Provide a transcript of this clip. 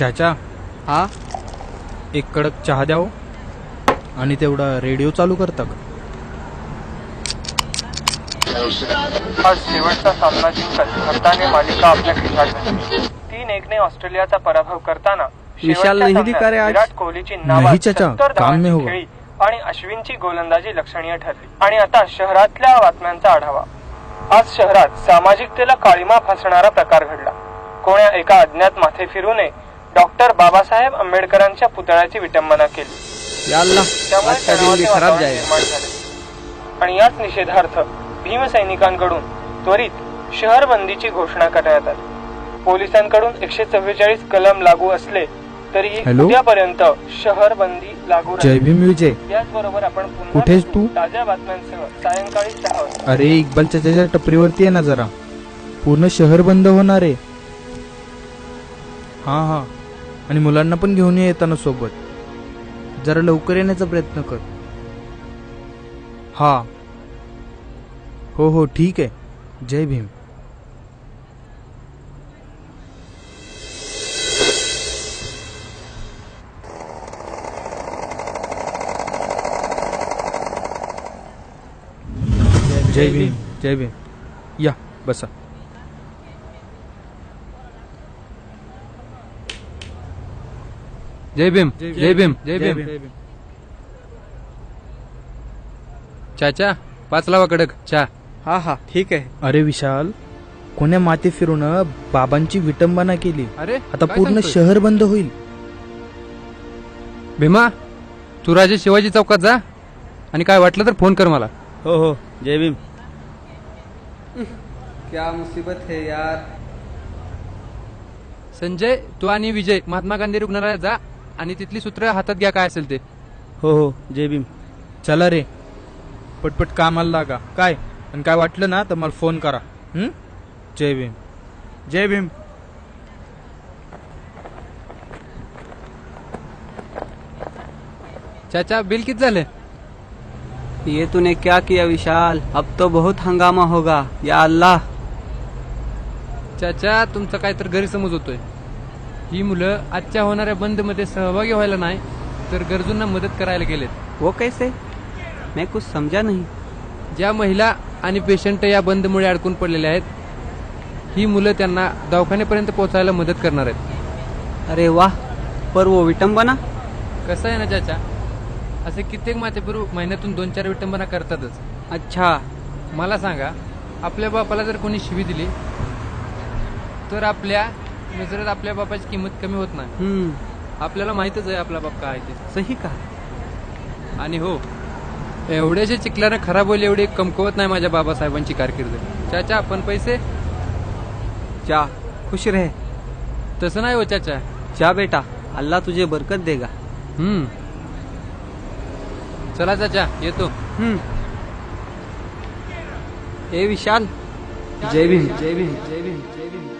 चाचा हा एक कडक चहा द्याव आणि तेवढा रेडिओ चालू करता का? आज शेवटचा सामना जिंकत भारताने मालिका आपल्या खिशात घेतली. 3-1 ऑस्ट्रेलियाचा पराभव करताना विशाल शेवटच्या नाही दिखा रे सामन्यात आज. विराट कोहलीची नहीं नावात चाचा, 70 काम में धावांची होगा. खेळी आणि अश्विनची गोलंदाजी लक्षणीय ठरली. आणि आता शहरातल्या बातम्यांचा आढावा. आज शहरात सामाजिकतेला काळीमा फासणारा प्रकार घडला. कोण्या एका अज्ञात माथे फिरूने डॉक्टर बाबासाहेब आंबेडकरांच्या पुतळ्याची विटंबना केली. या अल्लाह, त्यामुळे आज का दिन भी तणावाचे खराब वातावरण जाएगा. निर्माण झाले. आणि याच निषेधार्थ भीमसैनिकांकडून त्वरित शहरबंदीची घोषणा करण्यात आली. पोलिसांकडून 144 कलम लागू असले तरीही हॅलो? उद्यापर्यंत शहरबंदी लागू जय राहील. भीम विजय. याचबरोबर आपण पुन्हा कुठेस भेटू तू? ताज्या बातम्यांसह सायंकाळी 6 वाजता. अरे इक्बाल चाचाच्या टपरीवरती आहे ना जरा, पूर्ण शहर बंद होणार आहे. हा आणि मुलांना पण घेऊन ये येताना सोबत. जरा लवकर येण्याचा प्रयत्न कर. हा हो ठीक आहे. जय भीम. जय भीम. जय भीम. या बसा. जय भीम. जय भीम. जय भीम. चाचा 5 लावा कडक चहा. हा हा ठीक आहे. अरे विशाल, कोण्या माते फिरून बाबांची विटंबना केली. अरे आता काय पूर्ण सांगतोय? शहर बंद होईल. भीमा तू राजे शिवाजी चौकात जा आणि काय वाटलं तर फोन कर मला. हो जय भीम. क्या मुसीबत है यार. संजय तू आणि विजय महात्मा गांधी रुग्णालयात जा आणि तिथली सूत्र हातात घ्या काय असेल ते. हो जय भीम. चला रे, पटपट कामाला लागा. काय आणि काय वाटलं ना तर मला फोन करा. जय भीम. जय भीम. चाचा बिल किती झाले? ये तूने क्या किया विशाल. अब तो बहुत हंगामा होगा. या अल्लाह. चाचा तुमचा काय तर गैरसमज होतोय. ही मुलं आजच्या होणाऱ्या बंद मध्ये सहभागी व्हायला नाही तर गरजूंना मदत करायला गेलेत. वो कैसे. मैं कुछ समझा नहीं. ज्या महिला आणि पेशंट या बंदमुळे अडकून पडलेल्या आहेत, ही मुलं त्यांना दवाखान्यापर्यंत पोहोचायला मदत करणार आहेत. अरे वाह. पर वो विटंबना. कसं आहे ना चाचा, असे कित्येक मातेपुरू महिन्यातून 2-4 विटंबना करतातच. अच्छा. मला सांगा, आपल्या बापाला जर कोणी शिवी दिली तर आपल्या नजरेत आपल्या बापाची किंमत कमी होत नाही. आपल्याला माहितच आहे आपला बाप काय ते. सही का. आणि हो, एवढ्याशा चिखलानं खराब होईल एवढी कमकवत नाही माझ्या बाबासाहेबांची कारकीर्द. चाचा पण पैसे. जा खुश रहे. तसं नाही हो चाचा. जा बेटा, अल्लाह तुझे बरकत देगा. चला चाचा येतो. ए विशाल. जय भीम. जय भीम. जय भीम. जय भीम.